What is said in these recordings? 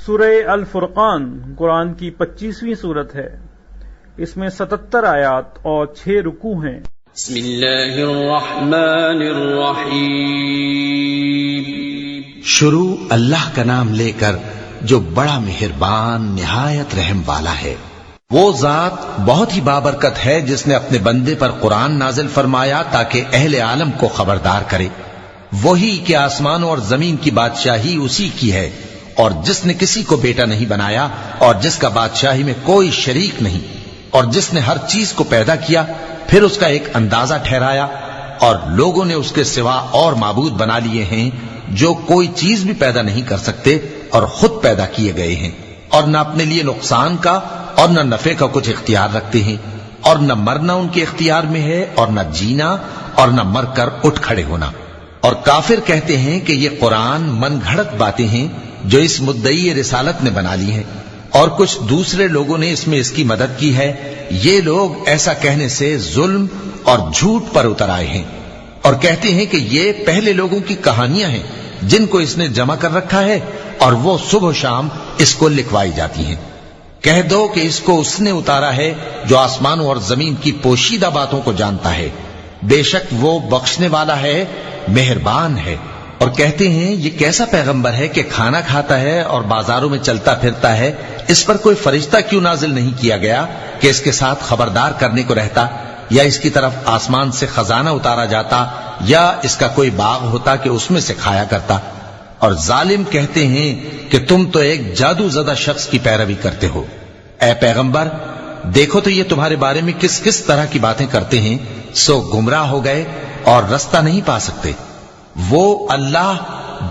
سورہ الفرقان قرآن کی 25ویں سورت ہے۔ اس میں 77 آیات اور 6 رکوع ہیں۔ بسم اللہ الرحمن الرحیم۔ شروع اللہ کا نام لے کر جو بڑا مہربان نہایت رحم والا ہے۔ وہ ذات بہت ہی بابرکت ہے جس نے اپنے بندے پر قرآن نازل فرمایا تاکہ اہل عالم کو خبردار کرے۔ وہی کہ آسمانوں اور زمین کی بادشاہی اسی کی ہے، اور جس نے کسی کو بیٹا نہیں بنایا اور جس کا بادشاہی میں کوئی شریک نہیں، اور جس نے ہر چیز کو پیدا کیا پھر اس کا ایک اندازہ ٹھہرایا، اور لوگوں نے اس کے سوا اور معبود بنا لیے ہیں جو کوئی چیز بھی پیدا نہیں کر سکتے اور خود پیدا کیے گئے ہیں، اور نہ اپنے لیے نقصان کا اور نہ نفع کا کچھ اختیار رکھتے ہیں، اور نہ مرنا ان کے اختیار میں ہے اور نہ جینا اور نہ مر کر اٹھ کھڑے ہونا۔ اور کافر کہتے ہیں کہ یہ قرآن من گھڑت باتیں ہیں جو اس مدعی رسالت نے بنا لی ہیں، اور کچھ دوسرے لوگوں نے اس میں اس کی مدد کی ہے۔ یہ لوگ ایسا کہنے سے ظلم اور جھوٹ پر اتر آئے ہیں، اور کہتے ہیں کہ یہ پہلے لوگوں کی کہانیاں ہیں جن کو اس نے جمع کر رکھا ہے، اور وہ صبح و شام اس کو لکھوائی جاتی ہیں۔ کہہ دو کہ اس کو اس نے اتارا ہے جو آسمانوں اور زمین کی پوشیدہ باتوں کو جانتا ہے، بے شک وہ بخشنے والا ہے، مہربان ہے۔ اور کہتے ہیں یہ کیسا پیغمبر ہے کہ کھانا کھاتا ہے اور بازاروں میں چلتا پھرتا ہے، اس پر کوئی فرشتہ کیوں نازل نہیں کیا گیا کہ اس کے ساتھ خبردار کرنے کو رہتا، یا اس کی طرف آسمان سے خزانہ اتارا جاتا، یا اس کا کوئی باغ ہوتا کہ اس میں سے کھایا کرتا۔ اور ظالم کہتے ہیں کہ تم تو ایک جادو زدہ شخص کی پیروی کرتے ہو۔ اے پیغمبر دیکھو تو یہ تمہارے بارے میں کس کس طرح کی باتیں کرتے ہیں، سو گمراہ ہو گئے اور رستہ نہیں پا سکتے۔ وہ اللہ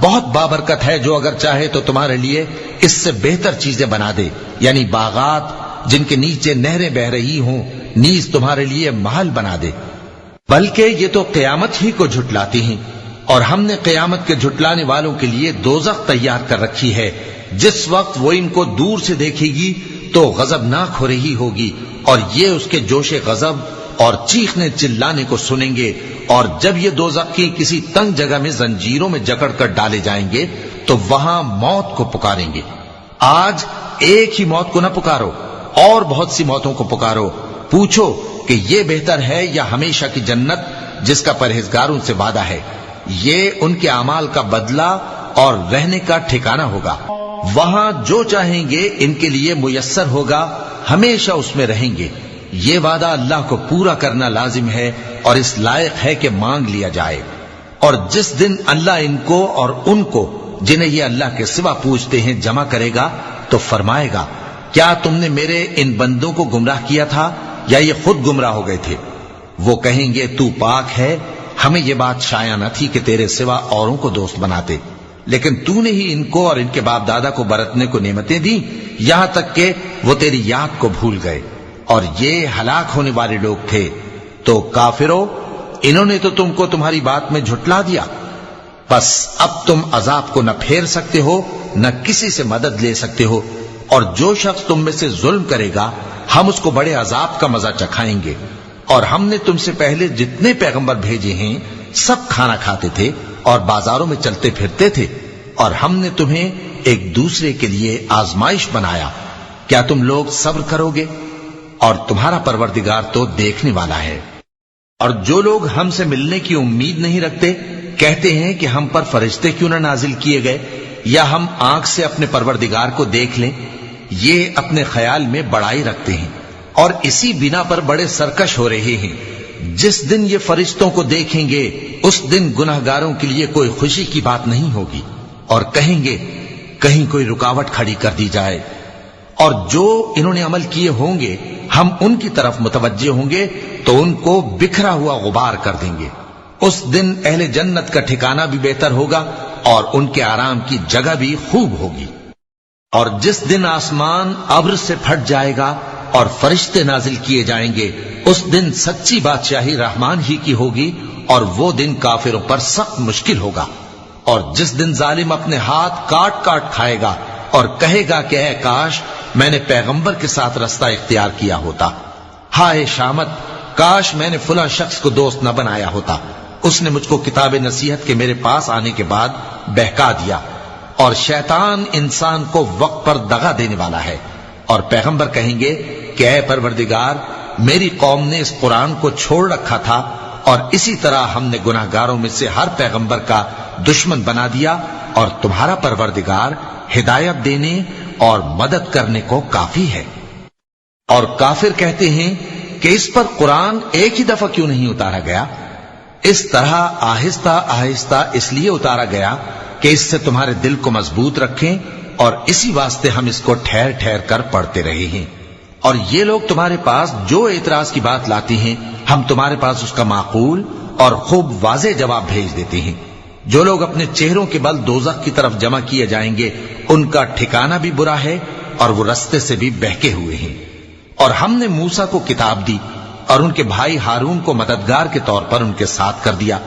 بہت بابرکت ہے جو اگر چاہے تو تمہارے لیے اس سے بہتر چیزیں بنا دے، یعنی باغات جن کے نیچے نہریں بہ رہی ہوں، نیز تمہارے لیے محل بنا دے۔ بلکہ یہ تو قیامت ہی کو جھٹلاتی ہیں، اور ہم نے قیامت کے جھٹلانے والوں کے لیے دوزخ تیار کر رکھی ہے، جس وقت وہ ان کو دور سے دیکھے گی تو غضبناک ہو رہی ہوگی، اور یہ اس کے جوش غضب اور چیخنے چلانے کو سنیں گے۔ اور جب یہ دوزخ کی کسی تنگ جگہ میں زنجیروں میں جکڑ کر ڈالے جائیں گے تو وہاں موت کو پکاریں گے۔ آج ایک ہی موت کو نہ پکارو، اور بہت سی موتوں کو پکارو، پوچھو کہ یہ بہتر ہے یا ہمیشہ کی جنت جس کا پرہیزگاروں سے وعدہ ہے۔ یہ ان کے اعمال کا بدلہ اور رہنے کا ٹھکانہ ہوگا، وہاں جو چاہیں گے ان کے لیے میسر ہوگا، ہمیشہ اس میں رہیں گے۔ یہ وعدہ اللہ کو پورا کرنا لازم ہے اور اس لائق ہے کہ مانگ لیا جائے۔ اور جس دن اللہ ان کو اور ان کو جنہیں یہ اللہ کے سوا پوچھتے ہیں جمع کرے گا تو فرمائے گا، کیا تم نے میرے ان بندوں کو گمراہ کیا تھا یا یہ خود گمراہ ہو گئے تھے؟ وہ کہیں گے تو پاک ہے، ہمیں یہ بات شائع نہ تھی کہ تیرے سوا اوروں کو دوست بناتے، لیکن تو نے ہی ان کو اور ان کے باپ دادا کو برتنے کو نعمتیں دی، یہاں تک کہ وہ تیری یاد کو بھول گئے، اور یہ ہلاک ہونے والے لوگ تھے۔ تو کافرو، انہوں نے تو تم کو تمہاری بات میں جھٹلا دیا، بس اب تم عذاب کو نہ پھیر سکتے ہو نہ کسی سے مدد لے سکتے ہو، اور جو شخص تم میں سے ظلم کرے گا ہم اس کو بڑے عذاب کا مزہ چکھائیں گے۔ اور ہم نے تم سے پہلے جتنے پیغمبر بھیجے ہیں سب کھانا کھاتے تھے اور بازاروں میں چلتے پھرتے تھے، اور ہم نے تمہیں ایک دوسرے کے لیے آزمائش بنایا، کیا تم لوگ صبر کرو گے؟ اور تمہارا پروردگار تو دیکھنے والا ہے۔ اور جو لوگ ہم سے ملنے کی امید نہیں رکھتے کہتے ہیں کہ ہم پر فرشتے کیوں نہ نازل کیے گئے، یا ہم آنکھ سے اپنے پروردگار کو دیکھ لیں۔ یہ اپنے خیال میں بڑائی رکھتے ہیں اور اسی بنا پر بڑے سرکش ہو رہے ہیں۔ جس دن یہ فرشتوں کو دیکھیں گے اس دن گناہگاروں کے لیے کوئی خوشی کی بات نہیں ہوگی، اور کہیں گے کہیں کوئی رکاوٹ کھڑی کر دی جائے۔ اور جو انہوں نے عمل کیے ہوں گے ہم ان کی طرف متوجہ ہوں گے تو ان کو بکھرا ہوا غبار کر دیں گے۔ اس دن اہل جنت کا ٹھکانہ بھی بہتر ہوگا اور ان کے آرام کی جگہ بھی خوب ہوگی۔ اور جس دن آسمان ابر سے پھٹ جائے گا اور فرشتے نازل کیے جائیں گے اس دن سچی بادشاہی رحمان ہی کی ہوگی، اور وہ دن کافروں پر سخت مشکل ہوگا۔ اور جس دن ظالم اپنے ہاتھ کاٹ کاٹ کھائے گا اور کہے گا کہ اے کاش میں نے پیغمبر کے ساتھ رستہ اختیار کیا ہوتا، ہائے شامت کاش میں نے فلاں شخص کو دوست نہ بنایا ہوتا، اس نے مجھ کو کتاب نصیحت کے میرے پاس آنے کے بعد بہکا دیا۔ اور شیطان انسان کو وقت پر دغا دینے والا ہے. اور پیغمبر کہیں گے کہ اے پروردگار، میری قوم نے اس قرآن کو چھوڑ رکھا تھا اور اسی طرح ہم نے گناہگاروں میں سے ہر پیغمبر کا دشمن بنا دیا، اور تمہارا پروردگار ہدایت دینے اور مدد کرنے کو کافی ہے. اور کافر کہتے ہیں کہ اس پر قرآن ایک ہی دفعہ کیوں نہیں اتارا گیا؟ اس طرح آہستہ آہستہ اس لیے اتارا گیا کہ اس سے تمہارے دل کو مضبوط رکھیں، اور اسی واسطے ہم اس کو ٹھہر ٹھہر کر پڑھتے رہے ہیں. اور یہ لوگ تمہارے پاس جو اعتراض کی بات لاتے ہیں، ہم تمہارے پاس اس کا معقول اور خوب واضح جواب بھیج دیتے ہیں. جو لوگ اپنے چہروں کے بل دوزخ کی طرف جمع کیے جائیں گے، ان کا ٹھکانہ بھی برا ہے اور وہ رستے سے بھی بہکے ہوئے ہیں. اور ہم نے موسیٰ کو کتاب دی اور ان کے بھائی ہارون کو مددگار کے طور پر ان کے ساتھ کر دیا.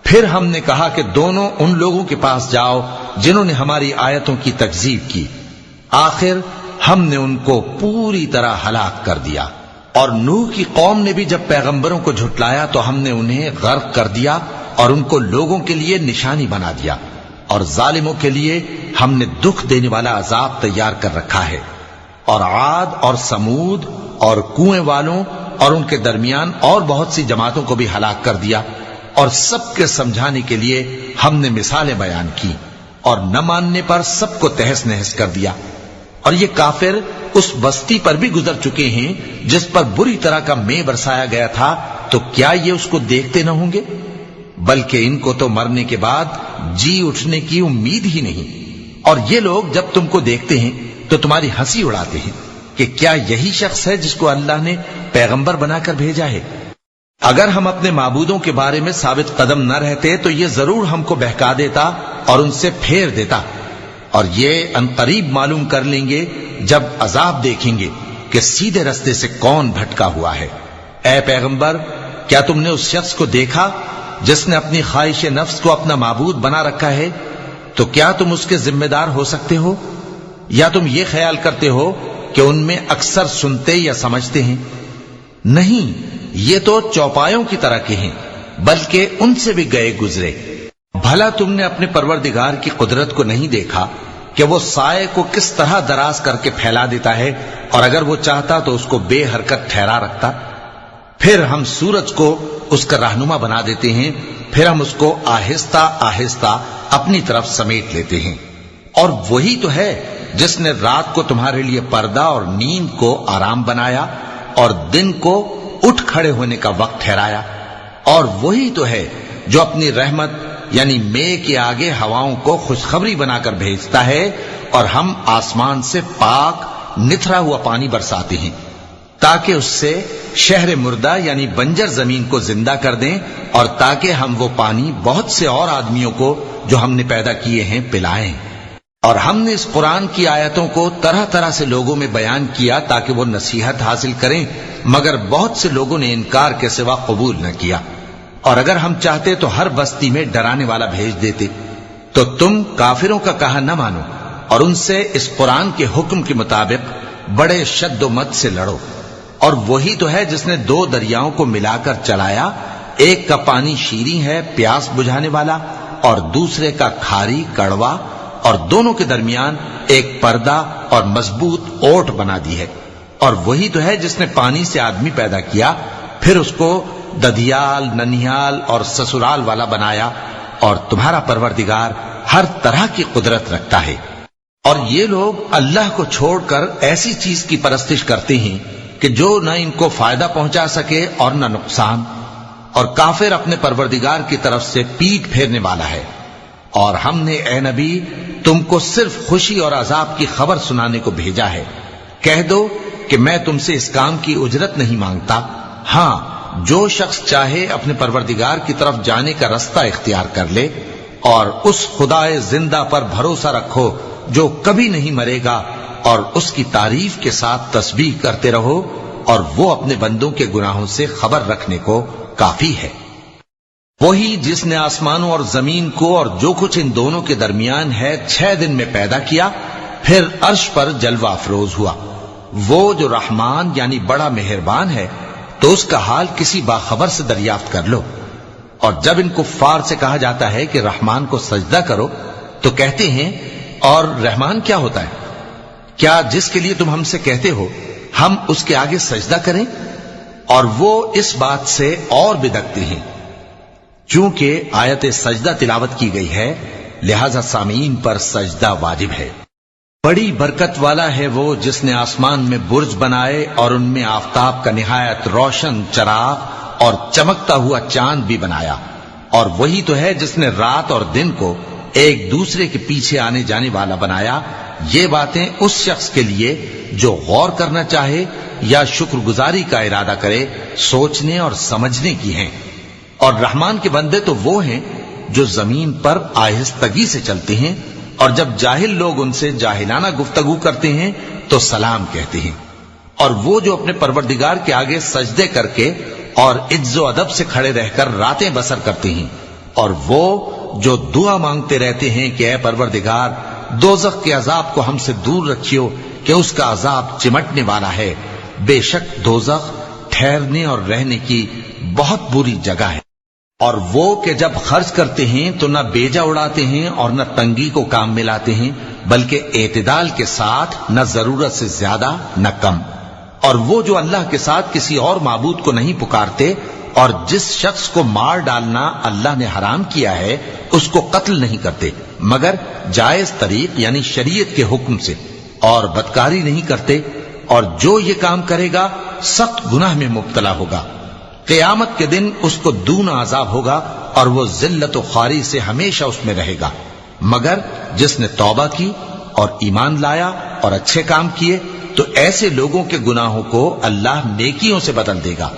پھر ہم نے کہا کہ دونوں ان لوگوں کے پاس جاؤ جنہوں نے ہماری آیتوں کی تکذیب کی. آخر ہم نے ان کو پوری طرح ہلاک کر دیا. اور نوح کی قوم نے بھی جب پیغمبروں کو جھٹلایا تو ہم نے انہیں غرق کر دیا اور ان کو لوگوں کے لیے نشانی بنا دیا. اور ظالموں کے لیے ہم نے دکھ دینے والا عذاب تیار کر رکھا ہے. اور عاد اور سمود اور کنویں والوں اور ان کے درمیان اور بہت سی جماعتوں کو بھی ہلاک کر دیا. اور سب کے سمجھانے کے لیے ہم نے مثالیں بیان کی، اور نہ ماننے پر سب کو تہس نہس کر دیا. اور یہ کافر اس بستی پر بھی گزر چکے ہیں جس پر بری طرح کا مے برسایا گیا تھا، تو کیا یہ اس کو دیکھتے نہ ہوں گے؟ بلکہ ان کو تو مرنے کے بعد جی اٹھنے کی امید ہی نہیں. اور یہ لوگ جب تم کو دیکھتے ہیں تو تمہاری ہنسی اڑاتے ہیں کہ کیا یہی شخص ہے جس کو اللہ نے پیغمبر بنا کر بھیجا ہے؟ اگر ہم اپنے معبودوں کے بارے میں ثابت قدم نہ رہتے تو یہ ضرور ہم کو بہکا دیتا اور ان سے پھیر دیتا. اور یہ عنقریب معلوم کر لیں گے جب عذاب دیکھیں گے کہ سیدھے رستے سے کون بھٹکا ہوا ہے. اے پیغمبر، کیا تم نے اس شخص کو دیکھا جس نے اپنی خواہش نفس کو اپنا معبود بنا رکھا ہے؟ تو کیا تم اس کے ذمہ دار ہو سکتے ہو؟ یا تم یہ خیال کرتے ہو کہ ان میں اکثر سنتے یا سمجھتے ہیں؟ نہیں، یہ تو چوپایوں کی طرح کے ہیں، بلکہ ان سے بھی گئے گزرے. بھلا تم نے اپنے پروردگار کی قدرت کو نہیں دیکھا کہ وہ سائے کو کس طرح دراز کر کے پھیلا دیتا ہے، اور اگر وہ چاہتا تو اس کو بے حرکت ٹھہرا رکھتا؟ پھر ہم سورج کو اس کا رہنما بنا دیتے ہیں، پھر ہم اس کو آہستہ آہستہ اپنی طرف سمیٹ لیتے ہیں. اور وہی تو ہے جس نے رات کو تمہارے لیے پردہ اور نیند کو آرام بنایا اور دن کو اٹھ کھڑے ہونے کا وقت ٹھہرایا. اور وہی تو ہے جو اپنی رحمت یعنی مے کے آگے ہواؤں کو خوشخبری بنا کر بھیجتا ہے، اور ہم آسمان سے پاک نتھرا ہوا پانی برساتے ہیں تاکہ اس سے شہر مردہ یعنی بنجر زمین کو زندہ کر دیں، اور تاکہ ہم وہ پانی بہت سے اور آدمیوں کو جو ہم نے پیدا کیے ہیں پلائیں. اور ہم نے اس قرآن کی آیتوں کو طرح طرح سے لوگوں میں بیان کیا تاکہ وہ نصیحت حاصل کریں، مگر بہت سے لوگوں نے انکار کے سوا قبول نہ کیا. اور اگر ہم چاہتے تو ہر بستی میں ڈرانے والا بھیج دیتے. تو تم کافروں کا کہا نہ مانو اور ان سے اس قرآن کے حکم کے مطابق بڑے شد و مت سے لڑو. اور وہی تو ہے جس نے دو دریاؤں کو ملا کر چلایا، ایک کا پانی شیریں ہے پیاس بجھانے والا، اور دوسرے کا کھاری کڑوا، اور دونوں کے درمیان ایک پردہ اور مضبوط اوٹ بنا دی ہے. اور وہی تو ہے جس نے پانی سے آدمی پیدا کیا، پھر اس کو ددھیال، ننھیال اور سسرال والا بنایا. اور تمہارا پروردگار ہر طرح کی قدرت رکھتا ہے. اور یہ لوگ اللہ کو چھوڑ کر ایسی چیز کی پرستش کرتے ہیں کہ جو نہ ان کو فائدہ پہنچا سکے اور نہ نقصان. اور کافر اپنے پروردگار کی طرف سے پیٹ پھیرنے والا ہے. اور ہم نے اے نبی تم کو صرف خوشی اور عذاب کی خبر سنانے کو بھیجا ہے. کہہ دو کہ میں تم سے اس کام کی اجرت نہیں مانگتا. ہاں، جو شخص چاہے اپنے پروردگار کی طرف جانے کا رستہ اختیار کر لے، اور اس خدائے زندہ پر بھروسہ رکھو جو کبھی نہیں مرے گا، اور اس کی تعریف کے ساتھ تسبیح کرتے رہو، اور وہ اپنے بندوں کے گناہوں سے خبر رکھنے کو کافی ہے. وہی جس نے آسمانوں اور زمین کو اور جو کچھ ان دونوں کے درمیان ہے 6 دن میں پیدا کیا، پھر عرش پر جلوہ افروز ہوا. وہ جو رحمان یعنی بڑا مہربان ہے، تو اس کا حال کسی باخبر سے دریافت کر لو. اور جب ان کفار سے کہا جاتا ہے کہ رحمان کو سجدہ کرو، تو کہتے ہیں اور رحمان کیا ہوتا ہے؟ کیا جس کے لیے تم ہم سے کہتے ہو ہم اس کے آگے سجدہ کریں؟ اور وہ اس بات سے اور بدکتے ہیں۔ چونکہ آیت سجدہ تلاوت کی گئی ہے لہذا سامعین پر سجدہ واجب ہے۔ بڑی برکت والا ہے وہ جس نے آسمان میں برج بنائے اور ان میں آفتاب کا نہایت روشن چراغ اور چمکتا ہوا چاند بھی بنایا، اور وہی تو ہے جس نے رات اور دن کو ایک دوسرے کے پیچھے آنے جانے والا بنایا۔ یہ باتیں اس شخص کے لیے جو غور کرنا چاہے یا شکر گزاری کا ارادہ کرے سوچنے اور سمجھنے کی ہیں۔ اور رحمان کے بندے تو وہ ہیں جو زمین پر آہستگی سے چلتے ہیں، اور جب جاہل لوگ ان سے جاہلانہ گفتگو کرتے ہیں تو سلام کہتے ہیں۔ اور وہ جو اپنے پروردگار کے آگے سجدے کر کے اور عز و ادب سے کھڑے رہ کر راتیں بسر کرتے ہیں، اور وہ جو دعا مانگتے رہتے ہیں کہ اے پروردگار دوزخ کے عذاب کو ہم سے دور رکھیو کہ اس کا عذاب چمٹنے والا ہے۔ بے شک دوزخ ٹھہرنے اور رہنے کی بہت بری جگہ ہے۔ اور وہ کہ جب خرچ کرتے ہیں تو نہ بیجا اڑاتے ہیں اور نہ تنگی کو کام میں لاتے ہیں، بلکہ اعتدال کے ساتھ، نہ ضرورت سے زیادہ نہ کم۔ اور وہ جو اللہ کے ساتھ کسی اور معبود کو نہیں پکارتے، اور جس شخص کو مار ڈالنا اللہ نے حرام کیا ہے اس کو قتل نہیں کرتے مگر جائز طریق یعنی شریعت کے حکم سے، اور بدکاری نہیں کرتے، اور جو یہ کام کرے گا سخت گناہ میں مبتلا ہوگا۔ قیامت کے دن اس کو دونا عذاب ہوگا اور وہ ذلت و خواری سے ہمیشہ اس میں رہے گا، مگر جس نے توبہ کی اور ایمان لایا اور اچھے کام کیے تو ایسے لوگوں کے گناہوں کو اللہ نیکیوں سے بدل دے گا،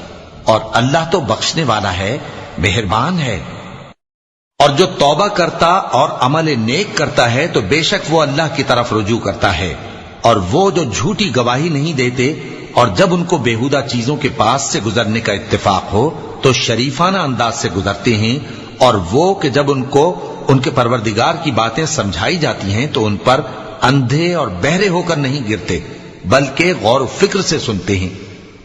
اور اللہ تو بخشنے والا ہے، مہربان ہے۔ اور جو توبہ کرتا اور عمل نیک کرتا ہے تو بے شک وہ اللہ کی طرف رجوع کرتا ہے۔ اور وہ جو جھوٹی گواہی نہیں دیتے اور جب ان کو بےہودہ چیزوں کے پاس سے گزرنے کا اتفاق ہو تو شریفانہ انداز سے گزرتے ہیں، اور وہ کہ جب ان کو ان کے پروردگار کی باتیں سمجھائی جاتی ہیں تو ان پر اندھے اور بہرے ہو کر نہیں گرتے بلکہ غور و فکر سے سنتے ہیں۔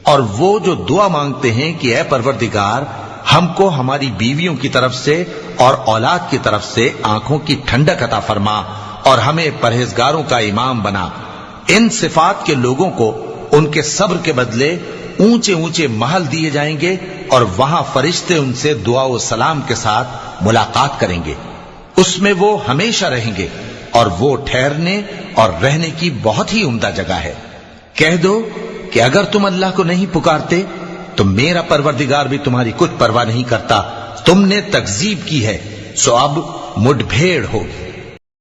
اور وہ جو دعا مانگتے ہیں کہ اے پروردگار ہم کو ہماری بیویوں کی طرف سے اور اولاد کی طرف سے آنکھوں کی ٹھنڈک عطا فرما اور ہمیں پرہیزگاروں کا امام بنا، ان صفات کے لوگوں کو ان کے صبر کے بدلے اونچے اونچے محل دیے جائیں گے، اور وہاں فرشتے ان سے دعا و سلام کے ساتھ ملاقات کریں گے، اس میں وہ ہمیشہ رہیں گے، اور وہ ٹھہرنے اور رہنے کی بہت ہی عمدہ جگہ ہے۔ کہہ دو کہ اگر تم اللہ کو نہیں پکارتے تو میرا پروردگار بھی تمہاری کچھ پرواہ نہیں کرتا، تم نے تکذیب کی ہے سو اب مڈ بھیڑ ہوگی۔